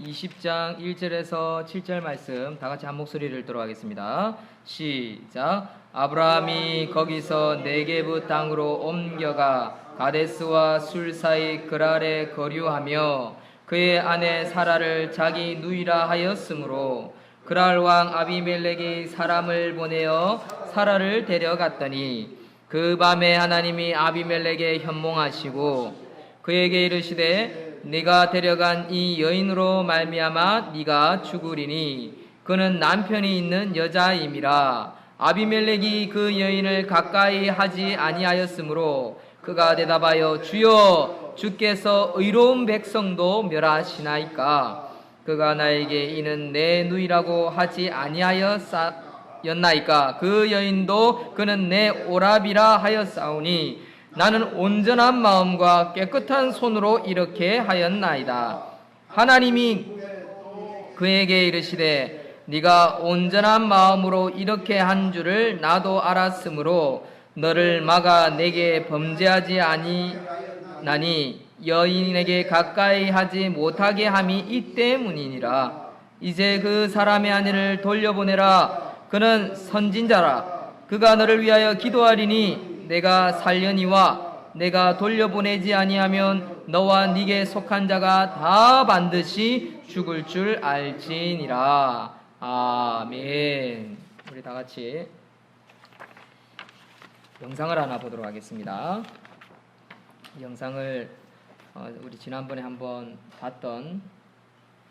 20장 1절에서 7절 말씀 다 같이 한 목소리를 읽도록 하겠습니다. 시작. 아브라함이 거기서 네게브 땅으로 옮겨가 가데스와 술 사이 그랄에 거류하며 그의 아내 사라를 자기 누이라 하였으므로 그랄 왕 아비멜렉이 사람을 보내어 사라를 데려갔더니 그 밤에 하나님이 아비멜렉에 현몽하시고 그에게 이르시되 네가 데려간 이 여인으로 말미암아 네가 죽으리니 그는 남편이 있는 여자임이라. 아비멜렉이 그 여인을 가까이 하지 아니하였으므로 그가 대답하여 주여 주께서 의로운 백성도 멸하시나이까. 그가 나에게 이는 내 누이라고 하지 아니하였나이까. 그 여인도 그는 내 오라비라 하였사오니 나는 온전한 마음과 깨끗한 손으로 이렇게 하였나이다. 하나님이 그에게 이르시되 네가 온전한 마음으로 이렇게 한 줄을 나도 알았으므로 너를 막아 내게 범죄하지 아니나니 여인에게 가까이 하지 못하게 함이 이 때문이니라. 이제 그 사람의 아내를 돌려보내라. 그는 선진자라. 그가 너를 위하여 기도하리니 내가 살려니와 내가 돌려보내지 아니하면 너와 네게 속한 자가 다 반드시 죽을 줄 알지니라. 아멘. 우리 다 같이 영상을 하나 보도록 하겠습니다. 영상을 우리 지난번에 한번 봤던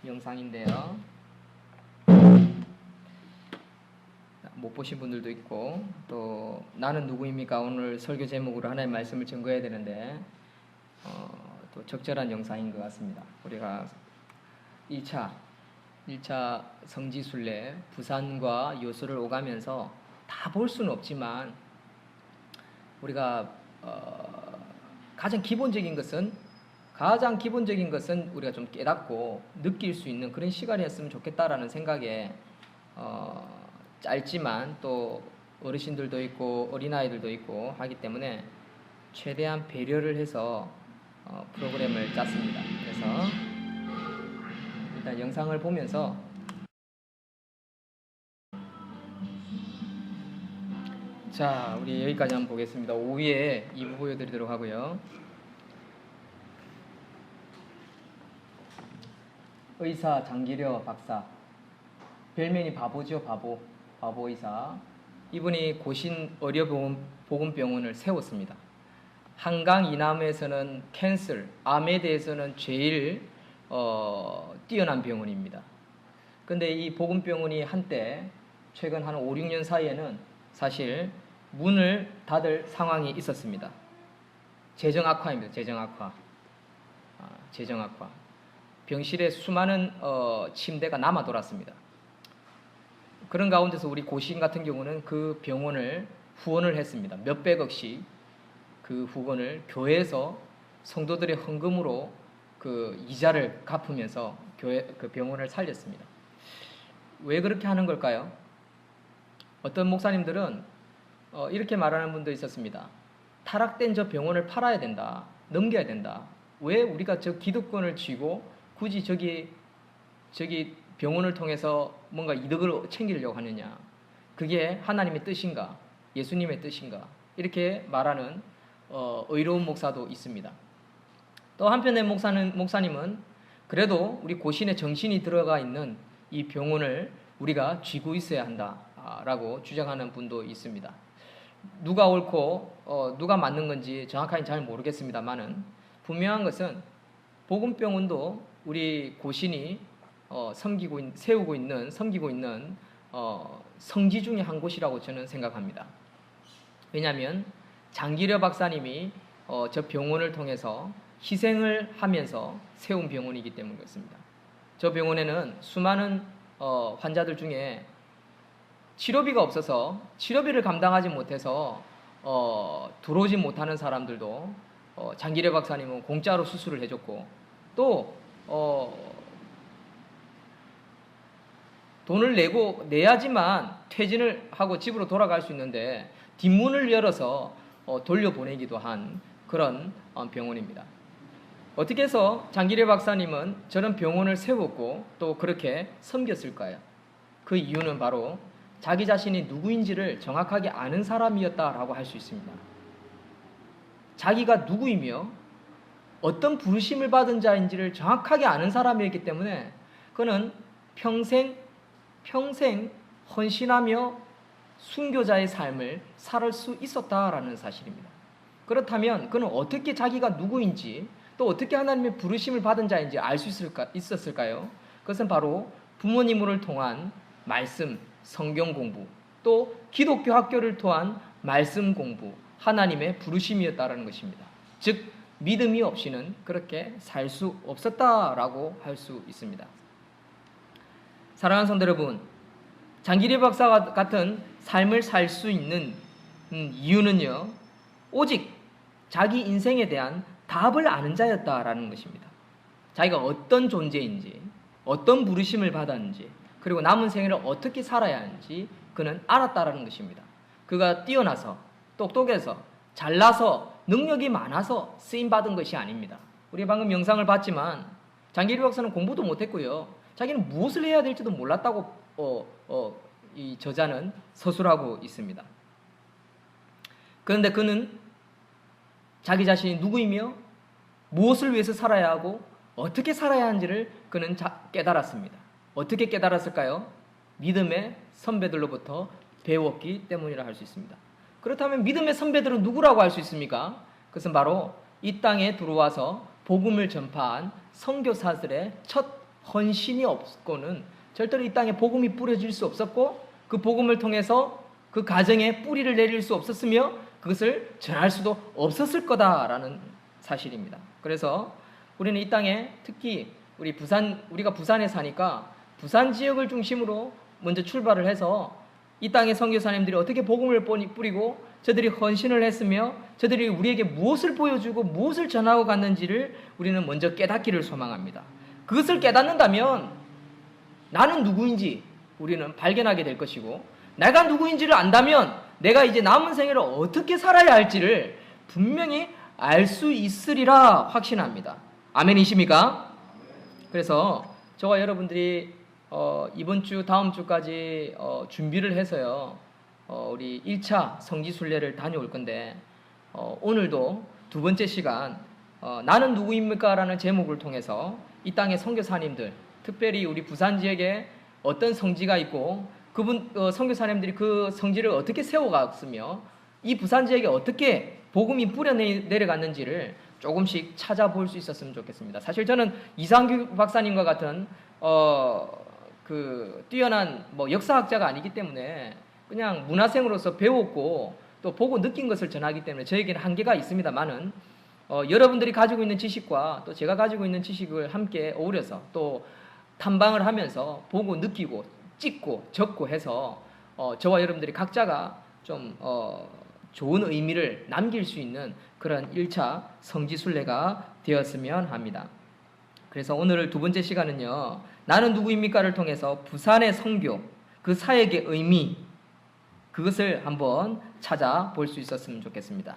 영상인데요. 못 보신 분들도 있고 또 나는 누구입니까? 오늘 설교 제목으로 하나의 말씀을 증거해야 되는데 또 적절한 영상인 것 같습니다. 우리가 1차 성지순례 부산과 요소를 오가면서 다 볼 수는 없지만 우리가 가장 기본적인 것은 우리가 좀 깨닫고 느낄 수 있는 그런 시간이었으면 좋겠다라는 생각에 짧지만 또 어르신들도 있고 어린아이들도 있고 하기 때문에 최대한 배려를 해서 프로그램을 짰습니다. 그래서 일단 영상을 보면서 자, 우리 여기까지 한번 보겠습니다. 오후에 2부 보여드리도록 하고요. 의사 장기려 박사, 별명이 바보죠. 바보 의사. 이분이 고신 의료보건병원을 세웠습니다. 한강 이남에서는 캔서, 암에 대해서는 제일 뛰어난 병원입니다. 근데 이 보건병원이 한때 최근 한 5, 6년 사이에는 사실 문을 닫을 상황이 있었습니다. 재정 악화입니다. 재정 악화. 병실에 수많은 침대가 남아 돌았습니다. 그런 가운데서 우리 고신 같은 경우는 그 병원을 후원을 했습니다. 몇백억씩 그 후원을 교회에서 성도들의 헌금으로 그 이자를 갚으면서 그 병원을 살렸습니다. 왜 그렇게 하는 걸까요? 어떤 목사님들은 이렇게 말하는 분도 있었습니다. 타락된 저 병원을 팔아야 된다. 넘겨야 된다. 왜 우리가 저 기득권을 쥐고 굳이 저기 병원을 통해서 뭔가 이득을 챙기려고 하느냐. 그게 하나님의 뜻인가? 예수님의 뜻인가? 이렇게 말하는 의로운 목사도 있습니다. 또 한편의 목사님은 그래도 우리 고신의 정신이 들어가 있는 이 병원을 우리가 쥐고 있어야 한다라고 주장하는 분도 있습니다. 누가 옳고 누가 맞는 건지 정확하게 잘 모르겠습니다만은 분명한 것은 보건병원도 우리 고신이 섬기고 있는 성지 중에 한 곳이라고 저는 생각합니다. 왜냐하면 장기려 박사님이 저 병원을 통해서 희생을 하면서 세운 병원이기 때문에 그렇습니다. 저 병원에는 수많은 환자들 중에 치료비가 없어서 치료비를 감당하지 못해서 들어오지 못하는 사람들도 장기려 박사님은 공짜로 수술을 해줬고 또 돈을 내야지만 퇴진을 하고 집으로 돌아갈 수 있는데 뒷문을 열어서 돌려보내기도 한 그런 병원입니다. 어떻게 해서 장기래 박사님은 저런 병원을 세웠고 또 그렇게 섬겼을까요? 그 이유는 바로 자기 자신이 누구인지를 정확하게 아는 사람이었다라고 할 수 있습니다. 자기가 누구이며 어떤 부르심을 받은 자인지를 정확하게 아는 사람이었기 때문에 그는 평생 헌신하며 순교자의 삶을 살 수 있었다라는 사실입니다. 그렇다면 그는 어떻게 자기가 누구인지 또 어떻게 하나님의 부르심을 받은 자인지 알 수 있었을까요? 그것은 바로 부모님을 통한 말씀, 성경 공부, 또 기독교 학교를 통한 말씀 공부, 하나님의 부르심이었다라는 것입니다. 즉 믿음이 없이는 그렇게 살 수 없었다라고 할 수 있습니다. 사랑하는 성도 여러분, 장기래 박사 같은 삶을 살 수 있는 이유는요, 오직 자기 인생에 대한 답을 아는 자였다라는 것입니다. 자기가 어떤 존재인지, 어떤 부르심을 받았는지, 그리고 남은 생애를 어떻게 살아야 하는지 그는 알았다라는 것입니다. 그가 뛰어나서, 똑똑해서, 잘나서, 능력이 많아서 쓰임받은 것이 아닙니다. 우리 방금 영상을 봤지만 장기래 박사는 공부도 못했고요. 자기는 무엇을 해야 될지도 몰랐다고 이 저자는 서술하고 있습니다. 그런데 그는 자기 자신이 누구이며 무엇을 위해서 살아야 하고 어떻게 살아야 하는지를 그는 깨달았습니다. 어떻게 깨달았을까요? 믿음의 선배들로부터 배웠기 때문이라 할 수 있습니다. 그렇다면 믿음의 선배들은 누구라고 할 수 있습니까? 그것은 바로 이 땅에 들어와서 복음을 전파한 선교사들의 첫 헌신이 없고는 절대로 이 땅에 복음이 뿌려질 수 없었고 그 복음을 통해서 그 가정에 뿌리를 내릴 수 없었으며 그것을 전할 수도 없었을 거다라는 사실입니다. 그래서 우리는 이 땅에 특히 우리가 부산에 사니까 부산 지역을 중심으로 먼저 출발을 해서 이 땅의 선교사님들이 어떻게 복음을 뿌리고 저들이 헌신을 했으며 저들이 우리에게 무엇을 보여주고 무엇을 전하고 갔는지를 우리는 먼저 깨닫기를 소망합니다. 그것을 깨닫는다면 나는 누구인지 우리는 발견하게 될 것이고 내가 누구인지를 안다면 내가 이제 남은 생애를 어떻게 살아야 할지를 분명히 알 수 있으리라 확신합니다. 아멘이십니까? 그래서 저와 여러분들이 이번 주 다음 주까지 준비를 해서요 우리 1차 성지순례를 다녀올 건데 오늘도 두 번째 시간 나는 누구입니까? 라는 제목을 통해서 이 땅의 선교사님들 특별히 우리 부산 지역에 어떤 성지가 있고 선교사님들이 그 성지를 어떻게 세워갔으며 이 부산 지역에 어떻게 복음이 뿌려 내려갔는지를 조금씩 찾아볼 수 있었으면 좋겠습니다. 사실 저는 이상규 박사님과 같은 뛰어난 역사학자가 아니기 때문에 그냥 문화생으로서 배웠고 또 보고 느낀 것을 전하기 때문에 저에게는 한계가 있습니다만은 여러분들이 가지고 있는 지식과 또 제가 가지고 있는 지식을 함께 어우려서 또 탐방을 하면서 보고 느끼고 찍고 적고 해서 저와 여러분들이 각자가 좀 좋은 의미를 남길 수 있는 그런 1차 성지순례가 되었으면 합니다. 그래서 오늘 두 번째 시간은요 나는 누구입니까를 통해서 부산의 선교 그 사역의 의미 그것을 한번 찾아볼 수 있었으면 좋겠습니다.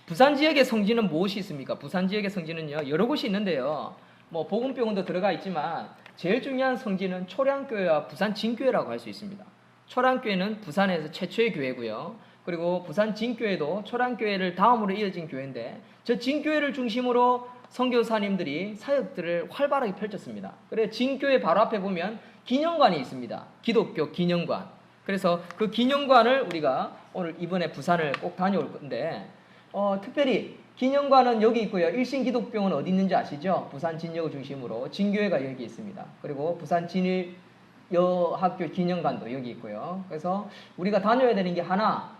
부산 지역의 성지는 무엇이 있습니까? 부산 지역의 성지는요 여러 곳이 있는데요 복음병원도 들어가 있지만 제일 중요한 성지는 초량교회와 부산 진교회라고 할 수 있습니다. 초량교회는 부산에서 최초의 교회고요. 그리고 부산 진교회도 초량교회를 다음으로 이어진 교회인데 저 진교회를 중심으로 선교사님들이 사역들을 활발하게 펼쳤습니다. 그래서 진교회 바로 앞에 보면 기념관이 있습니다. 기독교 기념관. 그래서 그 기념관을 우리가 오늘 이번에 부산을 꼭 다녀올 건데 특별히 기념관은 여기 있고요. 일신기독병은 어디 있는지 아시죠? 부산 진역을 중심으로 진교회가 여기 있습니다. 그리고 부산 진일여학교 기념관도 여기 있고요. 그래서 우리가 다녀야 되는 게 하나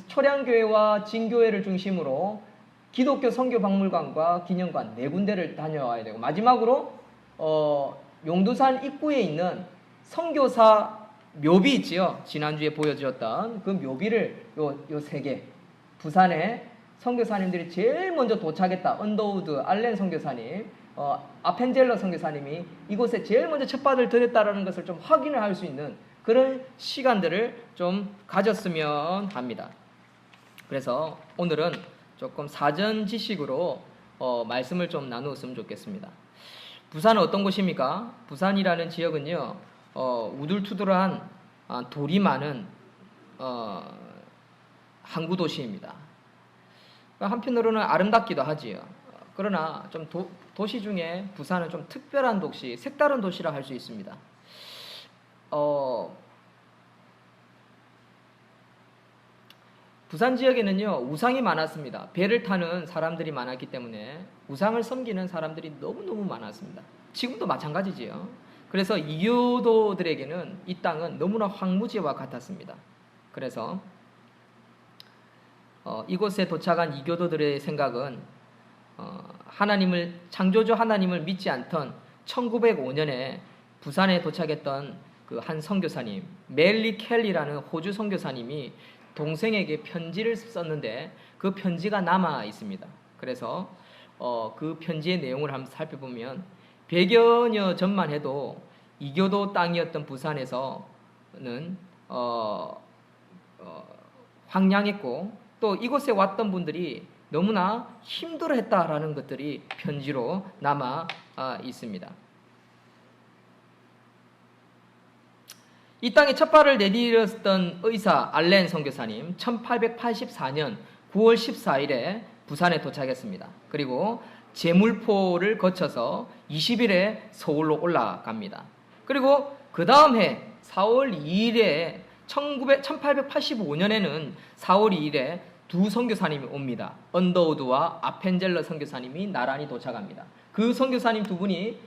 초량교회와 진교회를 중심으로 기독교 선교박물관과 기념관 네 군데를 다녀와야 되고 마지막으로 용두산 입구에 있는 선교사 묘비 있지요. 지난주에 보여주었던 그 묘비를 요 세 개 부산에 선교사님들이 제일 먼저 도착했다. 언더우드 알렌 선교사님, 아펜젤러 선교사님이 이곳에 제일 먼저 첫발을 들였다라는 것을 좀 확인을 할 수 있는 그런 시간들을 좀 가졌으면 합니다. 그래서 오늘은 조금 사전 지식으로 말씀을 좀 나누었으면 좋겠습니다. 부산은 어떤 곳입니까? 부산이라는 지역은요, 우둘투둘한 돌이 많은 항구 도시입니다. 한편으로는 아름답기도 하지요. 그러나 좀 도시 중에 부산은 좀 특별한 도시, 색다른 도시라 할 수 있습니다. 부산 지역에는요, 우상이 많았습니다. 배를 타는 사람들이 많았기 때문에 우상을 섬기는 사람들이 너무너무 많았습니다. 지금도 마찬가지지요. 그래서 이교도들에게는 이 땅은 너무나 황무지와 같았습니다. 그래서 이곳에 도착한 이교도들의 생각은 창조주 하나님을 믿지 않던 1905년에 부산에 도착했던 그 한 선교사님, 멜리 켈리라는 호주 선교사님이 동생에게 편지를 썼는데 그 편지가 남아 있습니다. 그래서 그 편지의 내용을 한번 살펴보면 100여년 전만 해도 이교도 땅이었던 부산에서는 황량했고 또 이곳에 왔던 분들이 너무나 힘들어했다라는 것들이 편지로 남아 있습니다. 이 땅에 첫 발을 내디뎠던 의사 알렌 선교사님 1884년 9월 14일에 부산에 도착했습니다. 그리고 제물포를 거쳐서 20일에 서울로 올라갑니다. 그리고 그 다음 해 4월 2일에 1885년에는 4월 2일에 두 선교사님이 옵니다. 언더우드와 아펜젤러 선교사님이 나란히 도착합니다. 그 선교사님 두 분이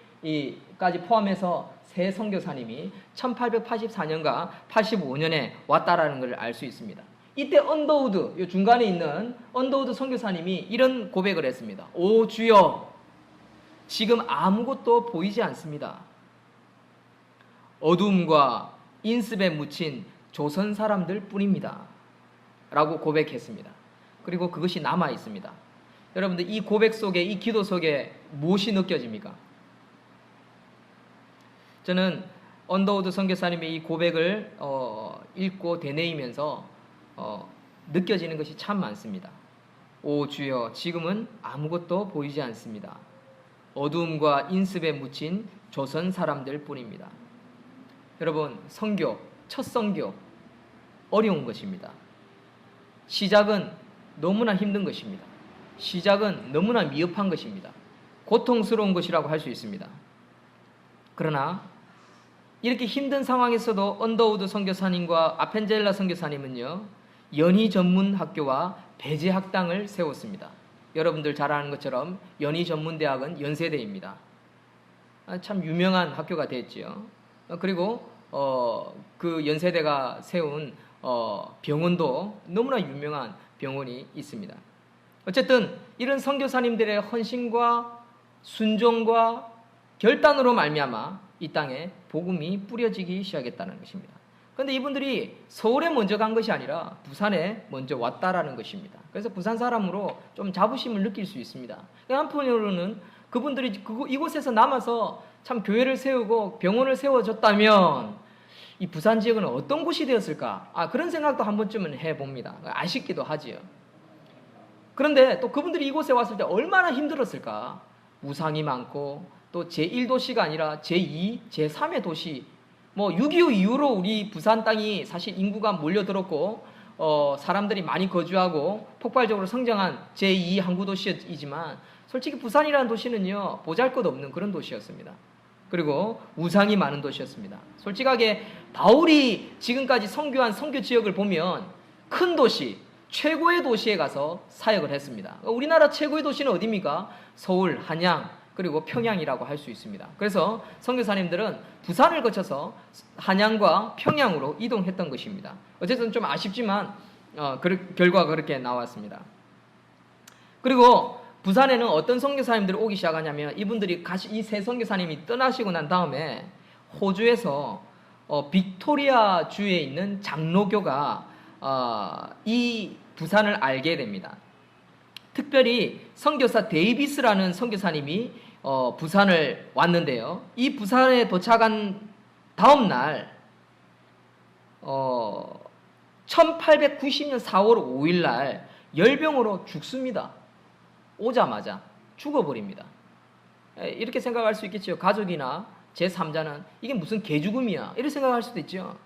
까지 포함해서 세 선교사님이 1884년과 85년에 왔다라는 것을 알 수 있습니다. 이때 언더우드, 이 중간에 있는 언더우드 선교사님이 이런 고백을 했습니다. 오 주여, 지금 아무것도 보이지 않습니다. 어둠과 인습에 묻힌 조선 사람들 뿐입니다. 라고 고백했습니다. 그리고 그것이 남아 있습니다. 여러분들 이 고백 속에, 이 기도 속에 무엇이 느껴집니까? 저는 언더우드 선교사님의 이 고백을 읽고 되뇌이면서 느껴지는 것이 참 많습니다. 오 주여, 지금은 아무것도 보이지 않습니다. 어두움과 인습에 묻힌 조선 사람들 뿐입니다. 여러분, 선교, 첫 선교 어려운 것입니다. 시작은 너무나 힘든 것입니다. 시작은 너무나 미흡한 것입니다. 고통스러운 것이라고 할 수 있습니다. 그러나 이렇게 힘든 상황에서도 언더우드 선교사님과 아펜젤라 선교사님은요, 연희 전문 학교와 배제 학당을 세웠습니다. 여러분들 잘 아는 것처럼 연희 전문 대학은 연세대입니다. 참 유명한 학교가 됐지요. 그리고 그 연세대가 세운 병원도 너무나 유명한 병원이 있습니다. 어쨌든 이런 선교사님들의 헌신과 순종과 결단으로 말미암아 이 땅에 복음이 뿌려지기 시작했다는 것입니다. 그런데 이분들이 서울에 먼저 간 것이 아니라 부산에 먼저 왔다라는 것입니다. 그래서 부산 사람으로 좀 자부심을 느낄 수 있습니다. 한편으로는 그분들이 이곳에서 남아서 참 교회를 세우고 병원을 세워줬다면 이 부산 지역은 어떤 곳이 되었을까? 그런 생각도 한 번쯤은 해봅니다. 아쉽기도 하지요. 그런데 또 그분들이 이곳에 왔을 때 얼마나 힘들었을까? 우상이 많고 또 제1도시가 아니라 제2, 제3의 도시, 6.25 이후로 우리 부산 땅이 사실 인구가 몰려들었고 사람들이 많이 거주하고 폭발적으로 성장한 제2 항구 도시이지만 솔직히 부산이라는 도시는요, 보잘것없는 그런 도시였습니다. 그리고 우상이 많은 도시였습니다. 솔직하게 바울이 지금까지 선교한 선교 지역을 보면 큰 도시, 최고의 도시에 가서 사역을 했습니다. 우리나라 최고의 도시는 어디입니까? 서울, 한양, 그리고 평양이라고 할 수 있습니다. 그래서 선교사님들은 부산을 거쳐서 한양과 평양으로 이동했던 것입니다. 어쨌든 좀 아쉽지만 결과가 그렇게 나왔습니다. 그리고 부산에는 어떤 선교사님들이 오기 시작하냐면 이분들이 이 세 선교사님이 떠나시고 난 다음에 호주에서 빅토리아 주에 있는 장로교가 이 부산을 알게 됩니다. 특별히 선교사 데이비스라는 선교사님이 부산을 왔는데요. 이 부산에 도착한 다음 날 1890년 4월 5일 날 열병으로 죽습니다. 오자마자. 죽어버립니다. 이렇게 생각할 수 있겠죠. 가족이나 제3자는 이게 무슨 개죽음이야 이렇게 생각할 수도 있죠.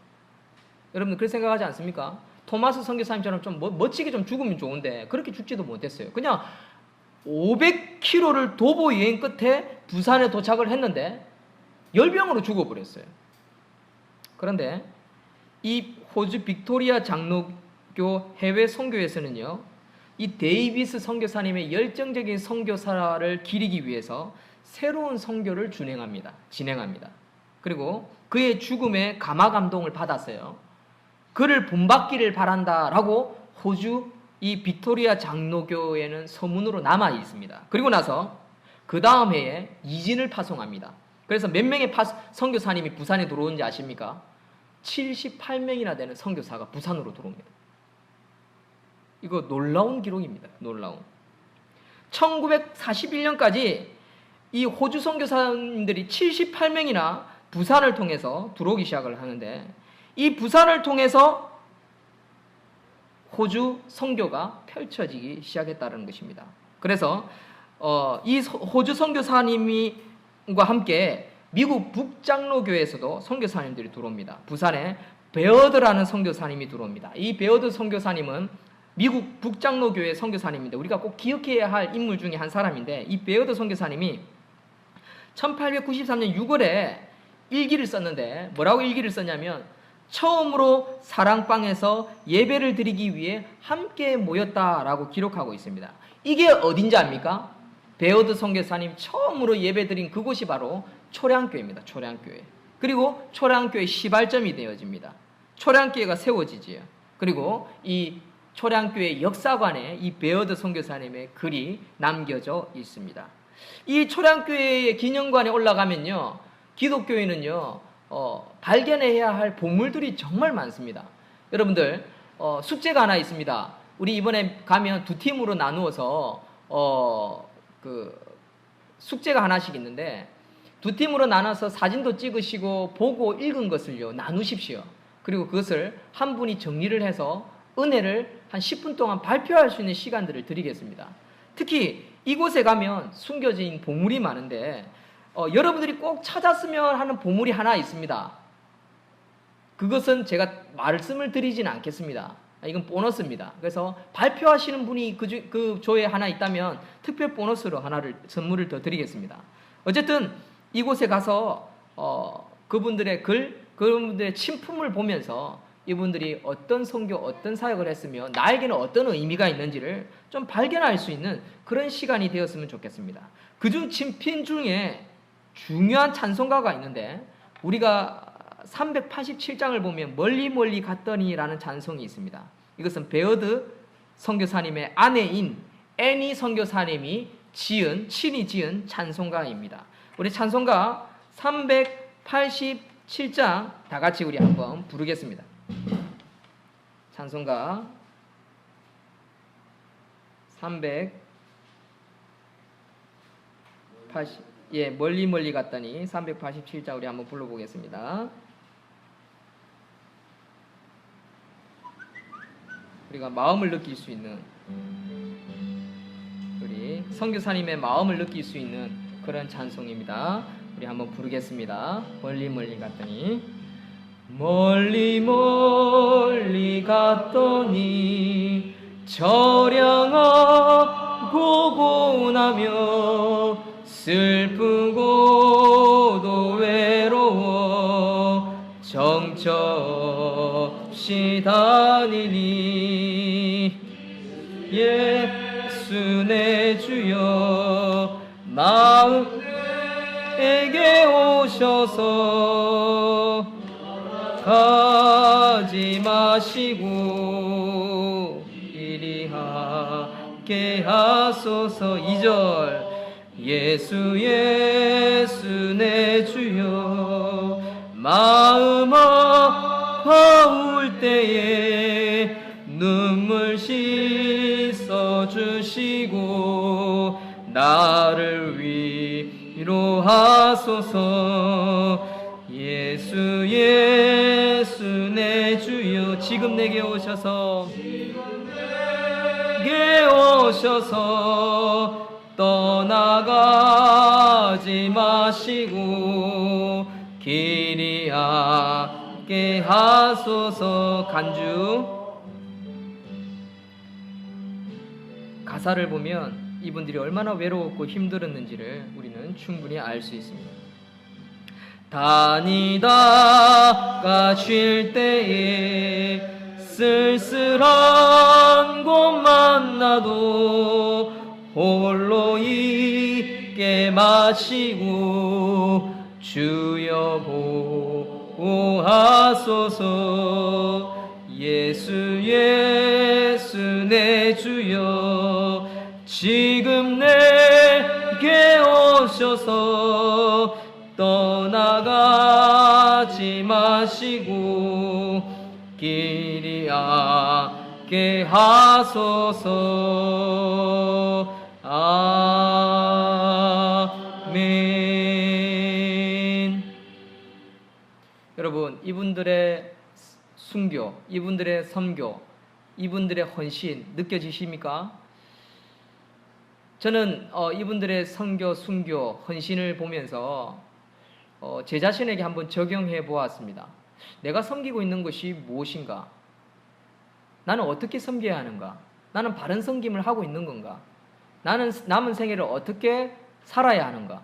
여러분들 그렇게 생각하지 않습니까? 토마스 선교사님처럼 좀 멋지게 좀 죽으면 좋은데 그렇게 죽지도 못했어요. 그냥 500km를 도보 여행 끝에 부산에 도착을 했는데 열병으로 죽어버렸어요. 그런데 이 호주 빅토리아 장로교 해외 선교에서는요, 이 데이비스 선교사님의 열정적인 선교사를 기리기 위해서 새로운 선교를 진행합니다. 그리고 그의 죽음에 감화 감동을 받았어요. 그를 본받기를 바란다라고 호주 이 빅토리아 장로교에는 서문으로 남아 있습니다. 그리고 나서 그 다음 해에 이진을 파송합니다. 그래서 몇 명의 선교사님이 부산에 들어오는지 아십니까? 78명이나 되는 선교사가 부산으로 들어옵니다. 이거 놀라운 기록입니다. 놀라운. 1941년까지 이 호주 선교사님들이 78명이나 부산을 통해서 들어오기 시작을 하는데 이 부산을 통해서 호주 선교가 펼쳐지기 시작했다는 것입니다. 그래서 이 호주 선교사님과 함께 미국 북장로교에서도 선교사님들이 들어옵니다. 부산에 베어드라는 선교사님이 들어옵니다. 이 베어드 선교사님은 미국 북장로교회 선교사님인데 우리가 꼭 기억해야 할 인물 중에 한 사람인데 이 베어드 선교사님이 1893년 6월에 일기를 썼는데 뭐라고 일기를 썼냐면 처음으로 사랑방에서 예배를 드리기 위해 함께 모였다라고 기록하고 있습니다. 이게 어딘지 압니까? 베어드 선교사님 처음으로 예배 드린 그곳이 바로 초량교회입니다. 초량교회. 그리고 초량교회 시발점이 되어집니다. 초량교회가 세워지지요. 그리고 이 초량교회 역사관에 이 베어드 선교사님의 글이 남겨져 있습니다. 이 초량교회의 기념관에 올라가면요, 기독교인은요 발견해야 할 보물들이 정말 많습니다. 여러분들 숙제가 하나 있습니다. 우리 이번에 가면 두 팀으로 나누어서 숙제가 하나씩 있는데 두 팀으로 나눠서 사진도 찍으시고 보고 읽은 것을요 나누십시오. 그리고 그것을 한 분이 정리를 해서 은혜를 한 10분 동안 발표할 수 있는 시간들을 드리겠습니다. 특히 이곳에 가면 숨겨진 보물이 많은데 여러분들이 꼭 찾았으면 하는 보물이 하나 있습니다. 그것은 제가 말씀을 드리진 않겠습니다. 이건 보너스입니다. 그래서 발표하시는 분이 그 조에 하나 있다면 특별 보너스로 하나를 선물을 더 드리겠습니다. 어쨌든 이곳에 가서 그분들의 글, 그분들의 친품을 보면서 이분들이 어떤 선교, 어떤 사역을 했으며 나에게는 어떤 의미가 있는지를 좀 발견할 수 있는 그런 시간이 되었으면 좋겠습니다. 그중 친품 중에 중요한 찬송가가 있는데 우리가 387장을 보면 멀리 멀리 갔더니라는 찬송이 있습니다. 이것은 베어드 선교사님의 아내인 애니 선교사님이 친히 지은 찬송가입니다. 우리 찬송가 387장 다 같이 우리 한번 부르겠습니다. 찬송가 멀리 멀리 갔더니 387장 우리 한번 불러보겠습니다. 우리가 마음을 느낄 수 있는, 우리 선교사님의 마음을 느낄 수 있는 그런 찬송입니다. 우리 한번 부르겠습니다. 멀리 멀리 갔더니 멀리 멀리 갔더니 저량하고 고운하며 슬프고도 외로워 정처없이 다니니 예수 내 주여 마음에게 오셔서 가지 마시고 이리 함께 하소서. 2절 예수 예수 내 주여 마음 아파올 때에 눈물 씻어주시고 나를 위로하소서. 예수 예수 내 주여 지금 내게 오셔서 떠나가지 마시고 길이 함께 하소서. 간주. 가사를 보면 이분들이 얼마나 외로웠고 힘들었는지를 우리는 충분히 알 수 있습니다. 다니다가 쉴 때에 쓸쓸한 곳 만나도 홀로 있게 마시고 주여 보호하소서. 예수 예수 내 주여 지금 내게 오셔서 떠나가지 마시고 길이 함께 하소서. 아멘. 여러분, 이분들의 순교, 이분들의 선교, 이분들의 헌신 느껴지십니까? 저는 이분들의 선교, 순교, 헌신을 보면서 제 자신에게 한번 적용해 보았습니다. 내가 섬기고 있는 것이 무엇인가? 나는 어떻게 섬겨야 하는가? 나는 바른 섬김을 하고 있는 건가? 나는 남은 생애를 어떻게 살아야 하는가?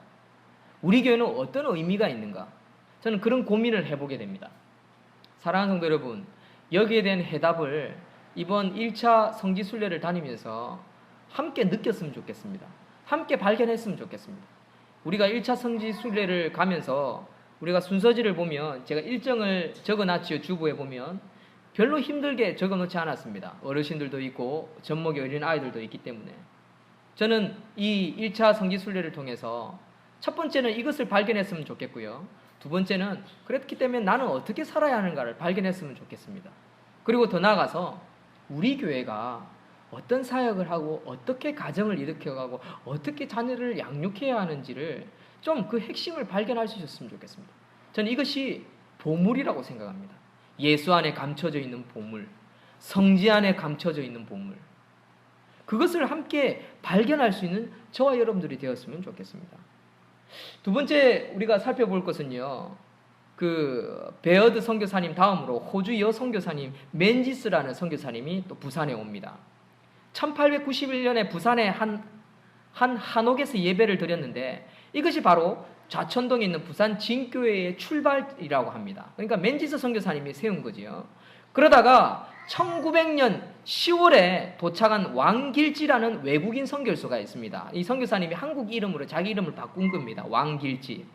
우리 교회는 어떤 의미가 있는가? 저는 그런 고민을 해보게 됩니다. 사랑하는 성도 여러분, 여기에 대한 해답을 이번 1차 성지순례를 다니면서 함께 느꼈으면 좋겠습니다. 함께 발견했으면 좋겠습니다. 우리가 1차 성지순례를 가면서 우리가 순서지를 보면 제가 일정을 적어놨지요. 주부에 보면 별로 힘들게 적어놓지 않았습니다. 어르신들도 있고 젖먹이 어린 아이들도 있기 때문에 저는 이 1차 성지순례를 통해서 첫 번째는 이것을 발견했으면 좋겠고요. 두 번째는 그렇기 때문에 나는 어떻게 살아야 하는가를 발견했으면 좋겠습니다. 그리고 더 나아가서 우리 교회가 어떤 사역을 하고 어떻게 가정을 일으켜가고 어떻게 자녀를 양육해야 하는지를 좀 그 핵심을 발견할 수 있었으면 좋겠습니다. 저는 이것이 보물이라고 생각합니다. 예수 안에 감춰져 있는 보물, 성지 안에 감춰져 있는 보물, 그것을 함께 발견할 수 있는 저와 여러분들이 되었으면 좋겠습니다. 두 번째 우리가 살펴볼 것은요, 그 베어드 선교사님 다음으로 호주 여 선교사님 맨지스라는 선교사님이 또 부산에 옵니다. 1891년에 부산의 한 한옥에서 예배를 드렸는데 이것이 바로 좌천동에 있는 부산 진교회의 출발이라고 합니다. 그러니까 맨지스 선교사님이 세운 거지요. 그러다가 1900년 10월에 도착한 왕길지라는 외국인 선교수가 있습니다. 이 선교사님이 한국 이름으로 자기 이름을 바꾼 겁니다. 왕길지.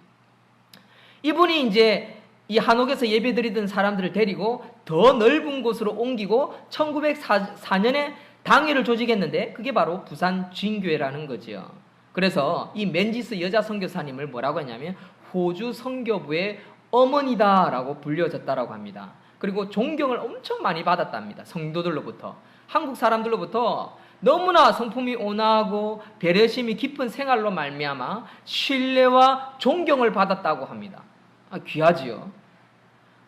이분이 이제 이 한옥에서 예배드리던 사람들을 데리고 더 넓은 곳으로 옮기고 1904년에 당회를 조직했는데 그게 바로 부산 진교회라는 거지요. 그래서 이 맨지스 여자 선교사님을 뭐라고 했냐면 호주 선교부의 어머니다라고 불려졌다라고 합니다. 그리고 존경을 엄청 많이 받았답니다. 성도들로부터, 한국 사람들로부터 너무나 성품이 온화하고 배려심이 깊은 생활로 말미암아 신뢰와 존경을 받았다고 합니다. 귀하지요.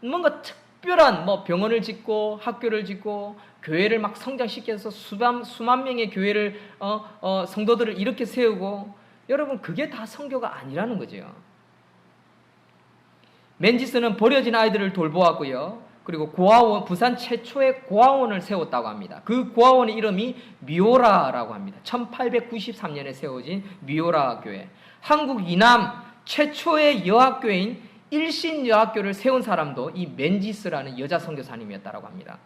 뭔가 특별한 병원을 짓고 학교를 짓고 교회를 막 성장시켜서 수만 명의 교회를 성도들을 이렇게 세우고, 여러분 그게 다 선교가 아니라는 거죠. 맨지스는 버려진 아이들을 돌보았고요. 그리고 고아원, 부산 최초의 고아원을 세웠다고 합니다. 그 고아원의 이름이 미오라라고 합니다. 1893년에 세워진 미오라 교회. 한국 이남 최초의 여학교인 일신여학교를 세운 사람도 이 맨지스라는 여자 선교사님이었다고 합니다.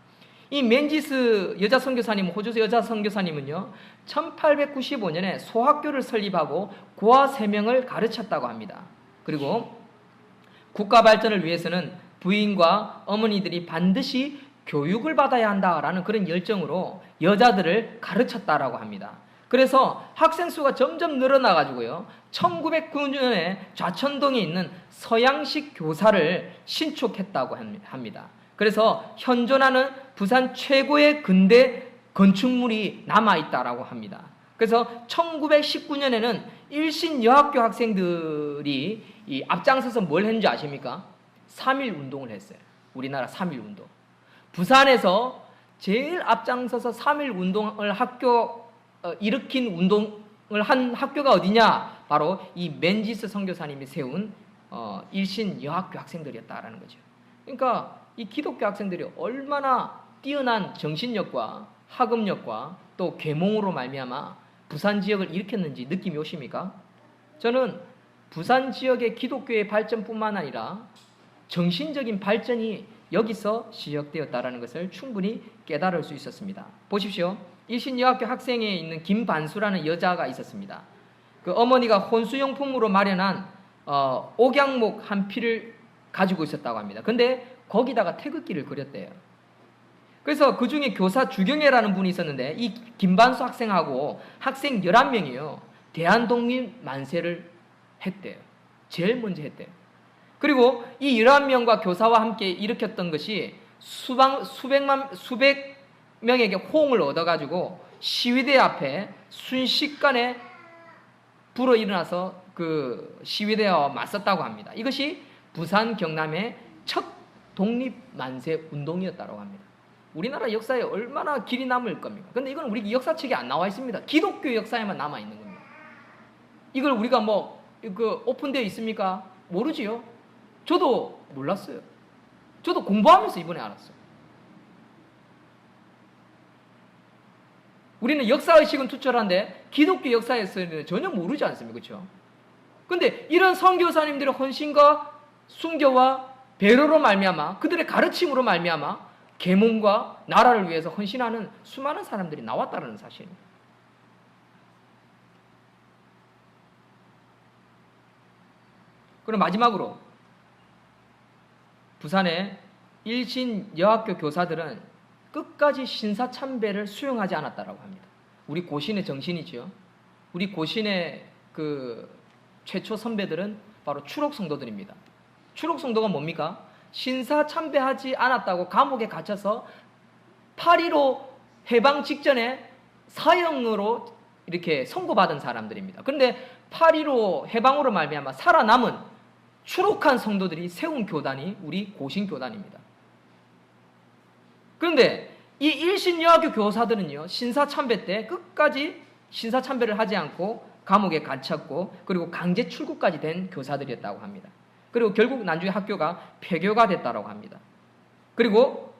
이 맨지스 여자 선교사님, 호주 여자 선교사님은요, 1895년에 소학교를 설립하고 고아 3명을 가르쳤다고 합니다. 그리고 국가 발전을 위해서는 부인과 어머니들이 반드시 교육을 받아야 한다라는 그런 열정으로 여자들을 가르쳤다라고 합니다. 그래서 학생 수가 점점 늘어나가지고요, 1909년에 좌천동에 있는 서양식 교사를 신축했다고 합니다. 그래서 현존하는 부산 최고의 근대 건축물이 남아있다라고 합니다. 그래서 1919년에는 일신여학교 학생들이 이 앞장서서 뭘 했는지 아십니까? 3.1 운동을 했어요. 우리나라 3.1 운동. 부산에서 제일 앞장서서 3.1 운동을 일으킨 한 학교가 어디냐? 바로 이 맨지스 선교사님이 세운 일신 여학교 학생들이었다라는 거죠. 그러니까 이 기독교 학생들이 얼마나 뛰어난 정신력과 학업력과 또 계몽으로 말미암아 부산 지역을 일으켰는지 느낌이 오십니까? 저는 부산 지역의 기독교의 발전뿐만 아니라 정신적인 발전이 여기서 시작되었다라는 것을 충분히 깨달을 수 있었습니다. 보십시오. 일신여학교 학생회에 있는 김반수라는 여자가 있었습니다. 그 어머니가 혼수용품으로 마련한 옥양목 한 필을 가지고 있었다고 합니다. 근데 거기다가 태극기를 그렸대요. 그래서 그 중에 교사 주경애라는 분이 있었는데 이 김반수 학생하고 학생 11명이요. 대한독립 만세를 했대요. 제일 먼저 했대요. 그리고 이 11명과 교사와 함께 일으켰던 것이 수백 명에게 호응을 얻어가지고 시위대 앞에 순식간에 불어일어나서 그 시위대와 맞섰다고 합니다. 이것이 부산 경남의 첫 독립만세 운동이었다고 합니다. 우리나라 역사에 얼마나 길이 남을 겁니까? 근데 이건 우리 역사책에 안 나와 있습니다. 기독교 역사에만 남아 있는 겁니다. 이걸 우리가 오픈되어 있습니까? 모르지요. 저도 몰랐어요. 저도 공부하면서 이번에 알았어요. 우리는 역사의식은 투철한데 기독교 역사에서는 전혀 모르지 않습니까? 그렇죠? 근데 이런 선교사님들의 헌신과 순교와 배려로 말미암아 그들의 가르침으로 말미암아 계몽과 나라를 위해서 헌신하는 수많은 사람들이 나왔다는 사실입니다. 그럼 마지막으로 부산의 일신 여학교 교사들은 끝까지 신사참배를 수용하지 않았다라고 합니다. 우리 고신의 정신이죠. 우리 고신의 그 최초 선배들은 바로 추록 성도들입니다. 추록 성도가 뭡니까? 신사참배하지 않았다고 감옥에 갇혀서 8.15 해방 직전에 사형으로 이렇게 선고받은 사람들입니다. 그런데 8.15 해방으로 말미암아 살아남은 추록한 성도들이 세운 교단이 우리 고신교단입니다. 그런데 이 일신여학교 교사들은요, 신사참배 때 끝까지 신사참배를 하지 않고 감옥에 갇혔고 그리고 강제 출구까지 된 교사들이었다고 합니다. 그리고 결국 나중에 학교가 폐교가 됐다고 합니다. 그리고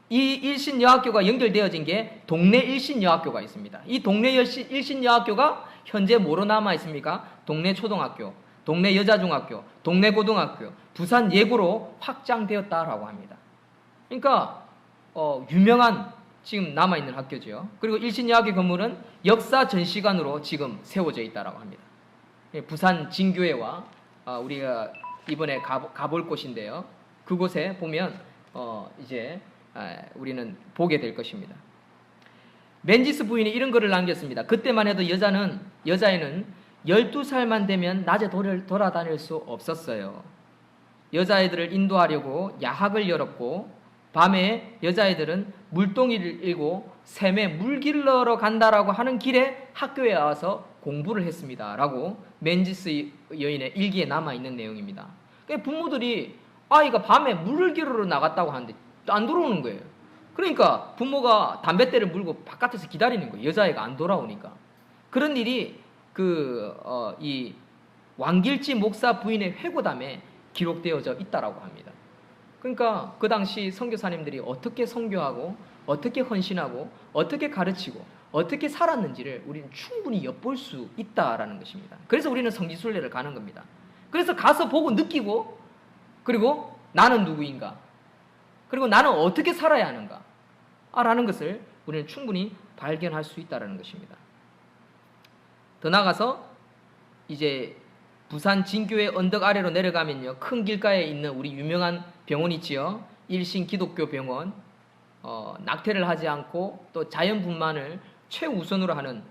이 일신여학교가 연결되어진 게 동네 일신여학교가 있습니다. 이 동네 일신여학교가 현재 뭐로 남아 있습니까? 동네 초등학교, 동네 여자중학교, 동네 고등학교, 부산 예고로 확장되었다라고 합니다. 그러니까 유명한 지금 남아있는 학교죠. 그리고 일신여학교 건물은 역사 전시관으로 지금 세워져 있다고 합니다. 부산 진교회와 우리가 이번에 가볼 곳인데요. 그곳에 보면 이제 우리는 보게 될 것입니다. 맨지스 부인이 이런 글을 남겼습니다. 그때만 해도 여자애는 12살만 되면 낮에 돌아다닐 수 없었어요. 여자애들을 인도하려고 야학을 열었고 밤에 여자애들은 물동이를 일고 샘에 물 길러러 간다라고 하는 길에 학교에 와서 공부를 했습니다. 라고 맨지스 여인의 일기에 남아있는 내용입니다. 부모들이 아이가 밤에 물을 길러러 나갔다고 하는데 안 들어오는 거예요. 그러니까 부모가 담뱃대를 물고 바깥에서 기다리는 거예요. 여자애가 안 돌아오니까. 그런 일이 이 왕길지 목사 부인의 회고담에 기록되어져 있다라고 합니다. 그러니까 그 당시 선교사님들이 어떻게 선교하고 어떻게 헌신하고 어떻게 가르치고 어떻게 살았는지를 우리는 충분히 엿볼 수 있다라는 것입니다. 그래서 우리는 성지순례를 가는 겁니다. 그래서 가서 보고 느끼고 그리고 나는 누구인가 그리고 나는 어떻게 살아야 하는가 라는 것을 우리는 충분히 발견할 수 있다는 것입니다. 더 나아가서 이제 부산 진교회 언덕 아래로 내려가면요. 큰 길가에 있는 우리 유명한 병원이 있지요. 일신 기독교 병원. 낙태를 하지 않고 또 자연분만을 최우선으로 하는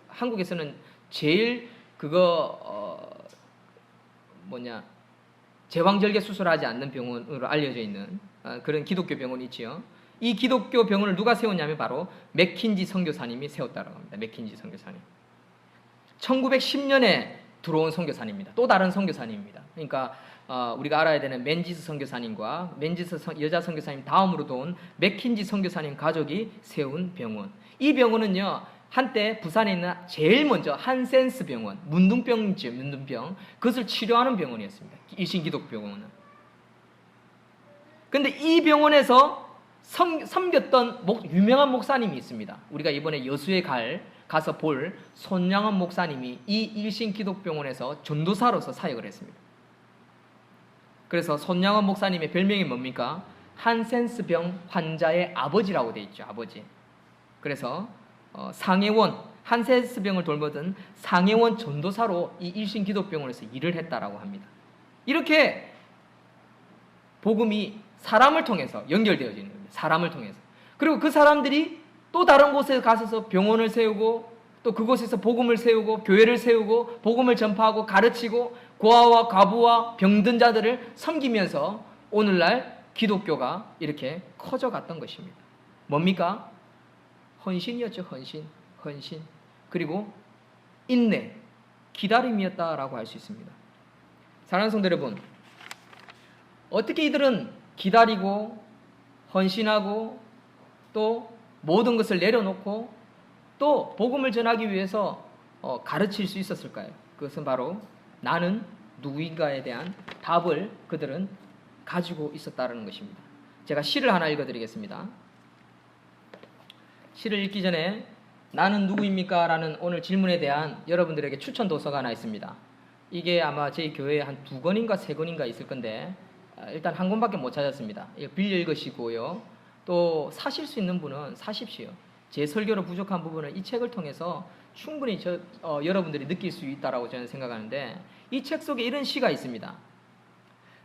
한국에서는 제일 제왕절개 수술하지 않는 병원으로 알려져 있는 그런 기독교 병원이 있지요. 이 기독교 병원을 누가 세웠냐면 바로 맥킨지 선교사님이 세웠다고 합니다. 맥킨지 선교사님. 1910년에 들어온 선교사님입니다. 또 다른 선교사님입니다. 그러니까 우리가 알아야 되는 맨지스 선교사님과 맨지스 여자 선교사님 다음으로 온 맥킨지 선교사님 가족이 세운 병원. 이 병원은요, 한때 부산에 있는 제일 먼저 한센스 병원, 문둥병이죠, 문둥병. 그것을 치료하는 병원이었습니다. 일신기독병원은. 근데 이 병원에서 섬겼던 유명한 목사님이 있습니다. 우리가 이번에 여수에 가서 볼 손양원 목사님이 이 일신기독병원에서 전도사로서 사역을 했습니다. 그래서 손양원 목사님의 별명이 뭡니까? 한센스병 환자의 아버지라고 되어 있죠. 아버지. 그래서 상해원, 한센스병을 돌보던 상해원 전도사로 이 일신기독병원에서 일을 했다라고 합니다. 이렇게 복음이 사람을 통해서 연결되어지는 겁니다. 사람을 통해서. 그리고 그 사람들이 또 다른 곳에 가서 병원을 세우고 또 그곳에서 복음을 세우고 교회를 세우고 복음을 전파하고 가르치고 고아와 과부와 병든 자들을 섬기면서 오늘날 기독교가 이렇게 커져갔던 것입니다. 뭡니까? 헌신이었죠. 헌신. 그리고 인내, 기다림이었다라고 할 수 있습니다. 사랑하는 성도 여러분, 어떻게 이들은 기다리고 헌신하고 또 모든 것을 내려놓고 또 복음을 전하기 위해서 가르칠 수 있었을까요? 그것은 바로 나는 누구인가에 대한 답을 그들은 가지고 있었다는 것입니다. 제가 시를 하나 읽어드리겠습니다. 시를 읽기 전에 나는 누구입니까? 라는 오늘 질문에 대한 여러분들에게 추천 도서가 하나 있습니다. 이게 아마 저희 교회에 한 2권인가 3권인가 있을 건데 일단 한 권밖에 못 찾았습니다. 빌려 읽으시고요. 또 사실 수 있는 분은 사십시오. 제 설교로 부족한 부분은 이 책을 통해서 충분히 여러분들이 느낄 수 있다라고 저는 생각하는데, 이 책 속에 이런 시가 있습니다.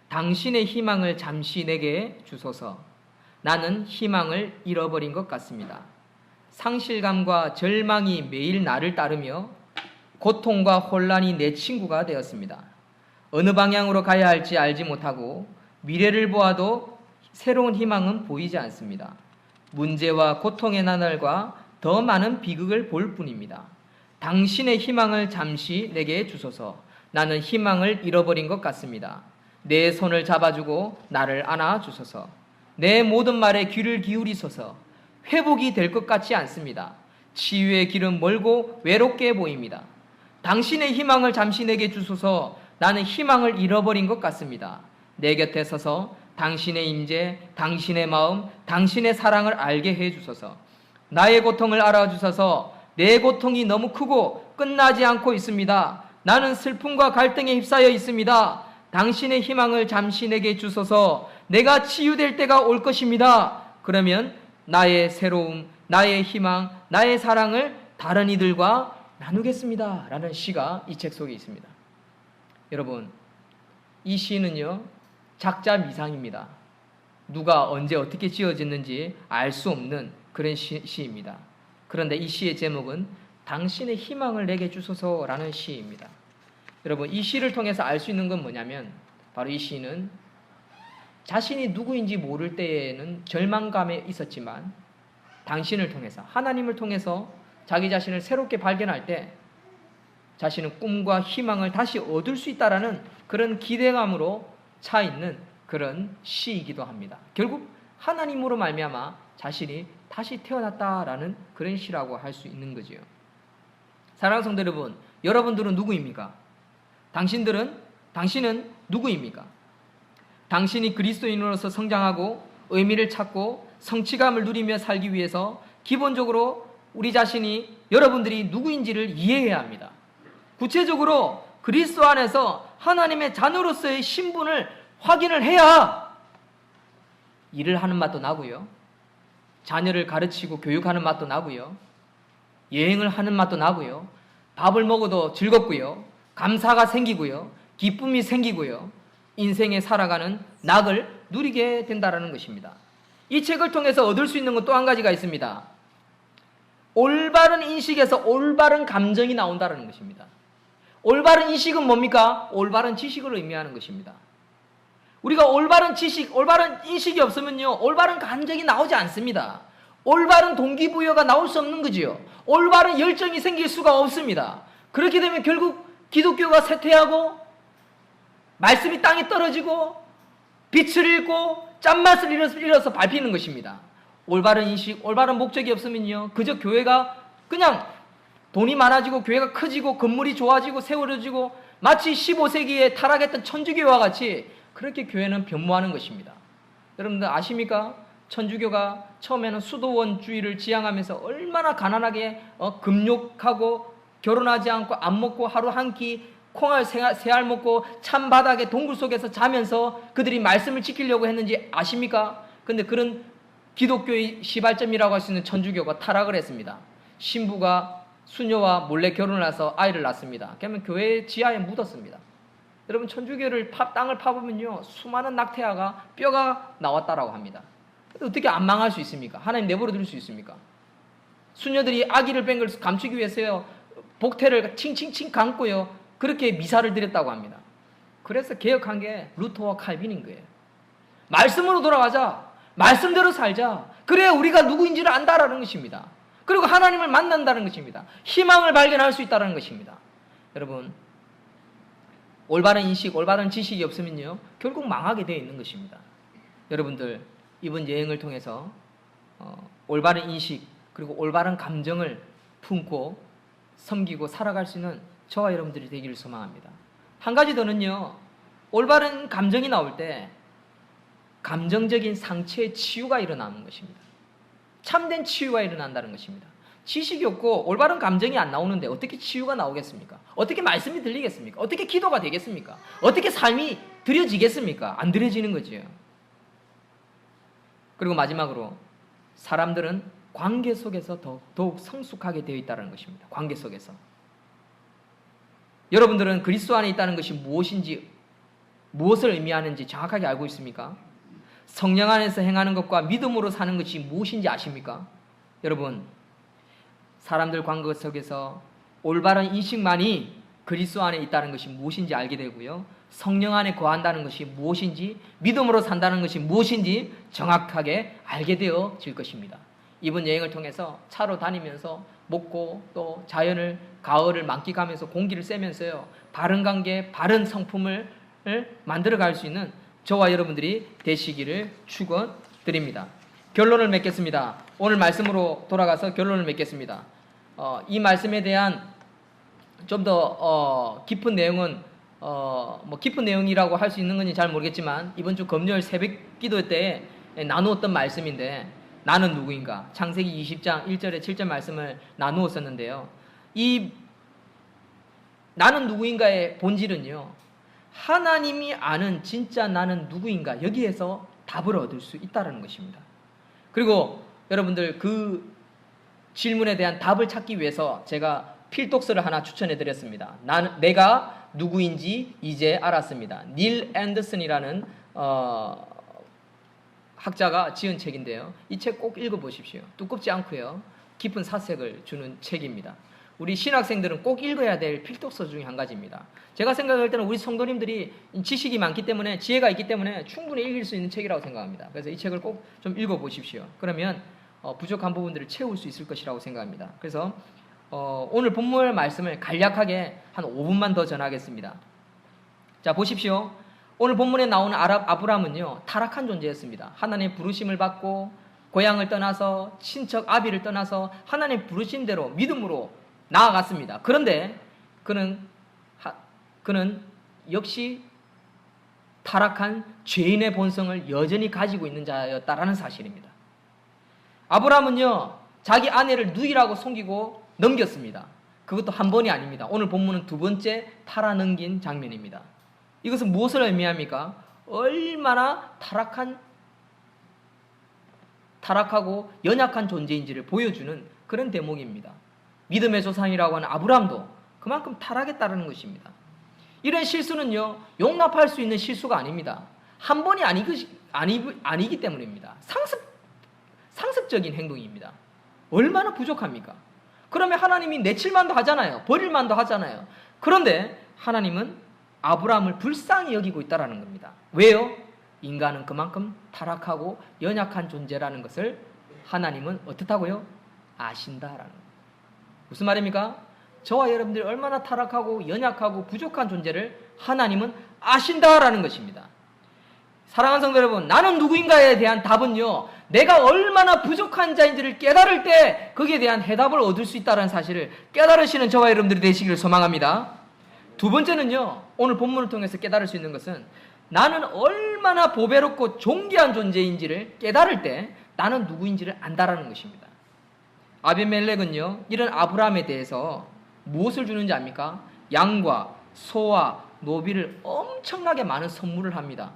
당신의 희망을 잠시 내게 주소서. 나는 희망을 잃어버린 것 같습니다. 상실감과 절망이 매일 나를 따르며 고통과 혼란이 내 친구가 되었습니다. 어느 방향으로 가야 할지 알지 못하고 미래를 보아도 새로운 희망은 보이지 않습니다. 문제와 고통의 나날과 더 많은 비극을 볼 뿐입니다. 당신의 희망을 잠시 내게 주소서. 나는 희망을 잃어버린 것 같습니다. 내 손을 잡아주고 나를 안아주소서. 내 모든 말에 귀를 기울이소서. 회복이 될 것 같지 않습니다. 치유의 길은 멀고 외롭게 보입니다. 당신의 희망을 잠시 내게 주소서. 나는 희망을 잃어버린 것 같습니다. 내 곁에 서서 당신의 임재, 당신의 마음, 당신의 사랑을 알게 해주소서. 나의 고통을 알아주소서. 내 고통이 너무 크고 끝나지 않고 있습니다. 나는 슬픔과 갈등에 휩싸여 있습니다. 당신의 희망을 잠시 내게 주소서. 내가 치유될 때가 올 것입니다. 그러면 나의 새로움, 나의 희망, 나의 사랑을 다른 이들과 나누겠습니다. 라는 시가 이 책 속에 있습니다. 여러분, 이 시는요, 작자 미상입니다. 누가 언제 어떻게 지어졌는지 알 수 없는 그런 시입니다. 그런데 이 시의 제목은 당신의 희망을 내게 주소서라는 시입니다. 여러분, 이 시를 통해서 알 수 있는 건 뭐냐면, 바로 이 시는 자신이 누구인지 모를 때에는 절망감에 있었지만 당신을 통해서, 하나님을 통해서 자기 자신을 새롭게 발견할 때 자신은 꿈과 희망을 다시 얻을 수 있다라는 그런 기대감으로 차 있는 그런 시이기도 합니다. 결국 하나님으로 말미암아 자신이 다시 태어났다라는 그런 시라고 할 수 있는 거지요. 사랑하는 성도 여러분, 여러분들은 누구입니까? 당신은 누구입니까? 당신이 그리스도인으로서 성장하고 의미를 찾고 성취감을 누리며 살기 위해서 기본적으로 우리 자신이, 여러분들이 누구인지를 이해해야 합니다. 구체적으로 그리스도 안에서 하나님의 자녀로서의 신분을 확인을 해야 일을 하는 맛도 나고요, 자녀를 가르치고 교육하는 맛도 나고요, 여행을 하는 맛도 나고요, 밥을 먹어도 즐겁고요, 감사가 생기고요, 기쁨이 생기고요, 인생에 살아가는 낙을 누리게 된다는 것입니다. 이 책을 통해서 얻을 수 있는 건 또 한 가지가 있습니다. 올바른 인식에서 올바른 감정이 나온다는 것입니다. 올바른 인식은 뭡니까? 올바른 지식을 의미하는 것입니다. 우리가 올바른 지식, 올바른 인식이 없으면요, 올바른 감정이 나오지 않습니다. 올바른 동기부여가 나올 수 없는 거지요. 올바른 열정이 생길 수가 없습니다. 그렇게 되면 결국 기독교가 쇠퇴하고 말씀이 땅에 떨어지고 빛을 잃고 짠맛을 잃어서 밟히는 것입니다. 올바른 인식, 올바른 목적이 없으면요, 그저 교회가 그냥 돈이 많아지고 교회가 커지고 건물이 좋아지고 세워지고 마치 15세기에 타락했던 천주교와 같이 그렇게 교회는 변모하는 것입니다. 여러분들 아십니까? 천주교가 처음에는 수도원주의를 지향하면서 얼마나 가난하게 금욕하고 결혼하지 않고 안 먹고 하루 한 끼 콩알 새알 먹고 찬바닥에 동굴 속에서 자면서 그들이 말씀을 지키려고 했는지 아십니까? 근데 그런 기독교의 시발점이라고 할 수 있는 천주교가 타락을 했습니다. 신부가 수녀와 몰래 결혼을 해서 아이를 낳습니다. 그러면 교회 지하에 묻었습니다. 여러분, 천주교를 땅을 파보면요, 수많은 낙태아가 뼈가 나왔다라고 합니다. 어떻게 안 망할 수 있습니까? 하나님 내버려 둘 수 있습니까? 수녀들이 아기를 뺀 걸 감추기 위해서요, 복태를 칭칭칭 감고요, 그렇게 미사를 드렸다고 합니다. 그래서 개혁한 게 루터와 칼빈인 거예요. 말씀으로 돌아가자. 말씀대로 살자. 그래야 우리가 누구인지를 안다라는 것입니다. 그리고 하나님을 만난다는 것입니다. 희망을 발견할 수 있다는 것입니다. 여러분, 올바른 인식, 올바른 지식이 없으면요, 결국 망하게 되어 있는 것입니다. 여러분들, 이번 여행을 통해서 올바른 인식 그리고 올바른 감정을 품고 섬기고 살아갈 수 있는 저와 여러분들이 되기를 소망합니다. 한 가지 더는요, 올바른 감정이 나올 때 감정적인 상처의 치유가 일어나는 것입니다. 참된 치유가 일어난다는 것입니다. 지식이 없고 올바른 감정이 안 나오는데 어떻게 치유가 나오겠습니까? 어떻게 말씀이 들리겠습니까? 어떻게 기도가 되겠습니까? 어떻게 삶이 드려지겠습니까? 안 드려지는 거지요. 그리고 마지막으로 사람들은 관계 속에서 더욱 성숙하게 되어 있다는 것입니다. 관계 속에서. 여러분들은 그리스도 안에 있다는 것이 무엇인지, 무엇을 의미하는지 정확하게 알고 있습니까? 성령 안에서 행하는 것과 믿음으로 사는 것이 무엇인지 아십니까? 여러분, 사람들 관계 속에서 올바른 인식만이 그리스도 안에 있다는 것이 무엇인지 알게 되고요, 성령 안에 거한다는 것이 무엇인지, 믿음으로 산다는 것이 무엇인지 정확하게 알게 되어질 것입니다. 이번 여행을 통해서 차로 다니면서 먹고 또 자연을, 가을을 만끽하면서 공기를 쐬면서요, 바른 관계, 바른 성품을 만들어갈 수 있는 저와 여러분들이 되시기를 축원드립니다. 결론을 맺겠습니다. 오늘 말씀으로 돌아가서 결론을 맺겠습니다. 이 말씀에 대한 좀 더 깊은 내용은 깊은 내용이라고 할 수 있는 건지 잘 모르겠지만, 이번 주 금요일 새벽 기도 때 나누었던 말씀인데, 나는 누구인가? 창세기 20장 1절에 7절 말씀을 나누었었는데요. 이 나는 누구인가의 본질은요, 하나님이 아는 진짜 나는 누구인가, 여기에서 답을 얻을 수 있다는 것입니다. 그리고 여러분들, 그 질문에 대한 답을 찾기 위해서 제가 필독서를 하나 추천해 드렸습니다. 내가 누구인지 이제 알았습니다. 닐 앤더슨이라는 학자가 지은 책인데요. 이 책 꼭 읽어보십시오. 두껍지 않고요, 깊은 사색을 주는 책입니다. 우리 신학생들은 꼭 읽어야 될 필독서 중에 한 가지입니다. 제가 생각할 때는 우리 성도님들이 지식이 많기 때문에, 지혜가 있기 때문에 충분히 읽을 수 있는 책이라고 생각합니다. 그래서 이 책을 꼭 좀 읽어보십시오. 그러면 부족한 부분들을 채울 수 있을 것이라고 생각합니다. 그래서 오늘 본문 말씀을 간략하게 한 5분만 더 전하겠습니다. 자, 보십시오. 오늘 본문에 나오는 아브라함은요, 타락한 존재였습니다. 하나님의 부르심을 받고 고향을 떠나서 친척 아비를 떠나서 하나님의 부르신 대로 믿음으로 나아갔습니다. 그런데 그는 역시 타락한 죄인의 본성을 여전히 가지고 있는 자였다라는 사실입니다. 아브라함은요, 자기 아내를 누이라고 숨기고 넘겼습니다. 그것도 한 번이 아닙니다. 오늘 본문은 두 번째 팔아넘긴 장면입니다. 이것은 무엇을 의미합니까? 얼마나 타락하고 연약한 존재인지를 보여주는 그런 대목입니다. 믿음의 조상이라고 하는 아브라함도 그만큼 타락했다는 것입니다. 이런 실수는요, 용납할 수 있는 실수가 아닙니다. 한 번이 아니기 때문입니다. 상습적인 행동입니다. 얼마나 부족합니까? 그러면 하나님이 내칠만도 하잖아요. 버릴만도 하잖아요. 그런데 하나님은 아브라함을 불쌍히 여기고 있다는 겁니다. 왜요? 인간은 그만큼 타락하고 연약한 존재라는 것을 하나님은 어떻다고요? 아신다라는 겁니다. 무슨 말입니까? 저와 여러분들이 얼마나 타락하고 연약하고 부족한 존재를 하나님은 아신다라는 것입니다. 사랑하는 성도 여러분, 나는 누구인가에 대한 답은요, 내가 얼마나 부족한 자인지를 깨달을 때 거기에 대한 해답을 얻을 수 있다는 사실을 깨달으시는 저와 여러분들이 되시기를 소망합니다. 두 번째는요, 오늘 본문을 통해서 깨달을 수 있는 것은 나는 얼마나 보배롭고 존귀한 존재인지를 깨달을 때 나는 누구인지를 안다라는 것입니다. 아비멜렉은요, 이런 아브라함에 대해서 무엇을 주는지 압니까? 양과 소와 노비를 엄청나게 많은 선물을 합니다.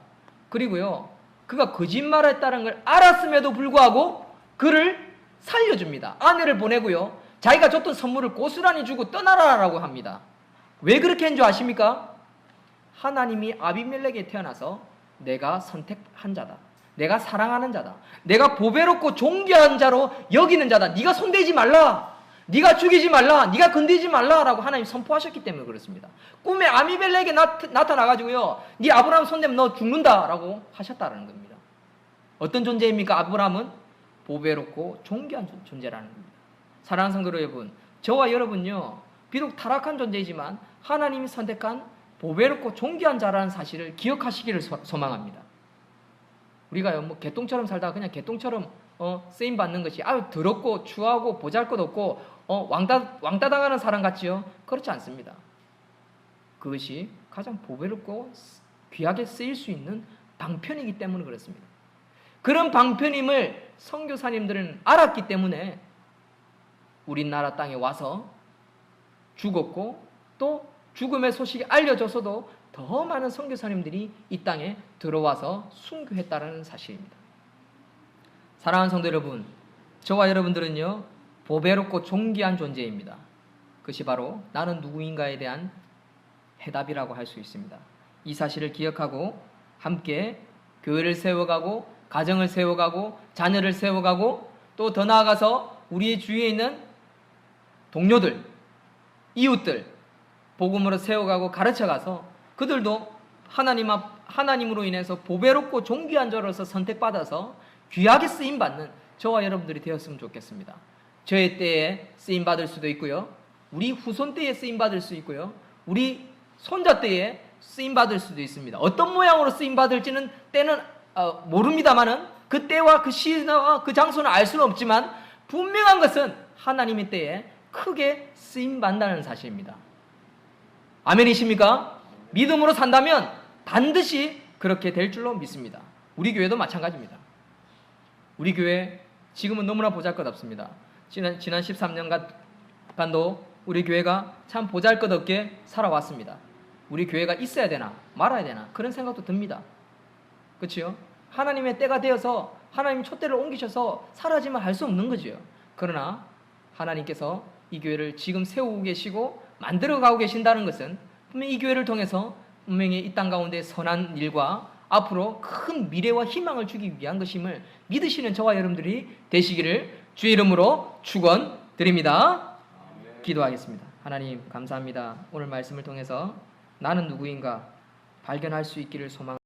그리고요, 그가 거짓말했다는 걸 알았음에도 불구하고 그를 살려줍니다. 아내를 보내고요, 자기가 줬던 선물을 고스란히 주고 떠나라라고 합니다. 왜 그렇게 한 줄 아십니까? 하나님이 아비멜렉에 태어나서 내가 선택한 자다, 내가 사랑하는 자다, 내가 보배롭고 존귀한 자로 여기는 자다, 네가 손대지 말라, 네가 죽이지 말라, 네가 건드리지 말라라고 하나님 선포하셨기 때문에 그렇습니다. 꿈에 아비멜렉에 나타나가지고요, 네 아브라함 손대면 너 죽는다라고 하셨다는 겁니다. 어떤 존재입니까? 아브라함은 보배롭고 존귀한 존재라는 겁니다. 사랑하는 성도 여러분, 저와 여러분요, 비록 타락한 존재이지만 하나님이 선택한 보배롭고 존귀한 자라는 사실을 기억하시기를 소망합니다. 우리가요, 뭐 개똥처럼 살다가 그냥 개똥처럼 쓰임 받는 것이 아유 더럽고 추하고 보잘것없고 왕따 당하는 사람 같지요? 그렇지 않습니다. 그것이 가장 보배롭고 귀하게 쓰일 수 있는 방편이기 때문에 그렇습니다. 그런 방편임을 선교사님들은 알았기 때문에 우리나라 땅에 와서 죽었고, 또 죽음의 소식이 알려져서도 더 많은 선교사님들이 이 땅에 들어와서 순교했다는 사실입니다. 사랑하는 성도 여러분, 저와 여러분들은요, 보배롭고 존귀한 존재입니다. 그것이 바로 나는 누구인가에 대한 해답이라고 할 수 있습니다. 이 사실을 기억하고 함께 교회를 세워가고, 가정을 세워가고, 자녀를 세워가고, 또 더 나아가서 우리의 주위에 있는 동료들, 이웃들 복음으로 세워가고 가르쳐가서 그들도 하나님으로 인해서 보배롭고 존귀한 자로서 선택받아서 귀하게 쓰임받는 저와 여러분들이 되었으면 좋겠습니다. 저의 때에 쓰임받을 수도 있고요, 우리 후손 때에 쓰임받을 수 있고요, 우리 손자 때에 쓰임받을 수도 있습니다. 어떤 모양으로 쓰임받을지는 때는 모릅니다만은 그 때와 그 시와 그 장소는 알 수는 없지만 분명한 것은 하나님의 때에 크게 쓰임받는다는 사실입니다. 아멘이십니까? 믿음으로 산다면 반드시 그렇게 될 줄로 믿습니다. 우리 교회도 마찬가지입니다. 우리 교회 지금은 너무나 보잘것없습니다. 지난 13년간도 우리 교회가 참 보잘것없게 살아왔습니다. 우리 교회가 있어야 되나 말아야 되나 그런 생각도 듭니다. 그렇죠? 하나님의 때가 되어서 하나님 촛대를 옮기셔서 사라지면 할 수 없는 거죠. 그러나 하나님께서 이 교회를 지금 세우고 계시고 만들어가고 계신다는 것은 분명히 이 교회를 통해서 분명히 이 땅 가운데 선한 일과 앞으로 큰 미래와 희망을 주기 위한 것임을 믿으시는 저와 여러분들이 되시기를 주의 이름으로 축원드립니다. 기도하겠습니다. 하나님 감사합니다. 오늘 말씀을 통해서 나는 누구인가 발견할 수 있기를 소망합니다.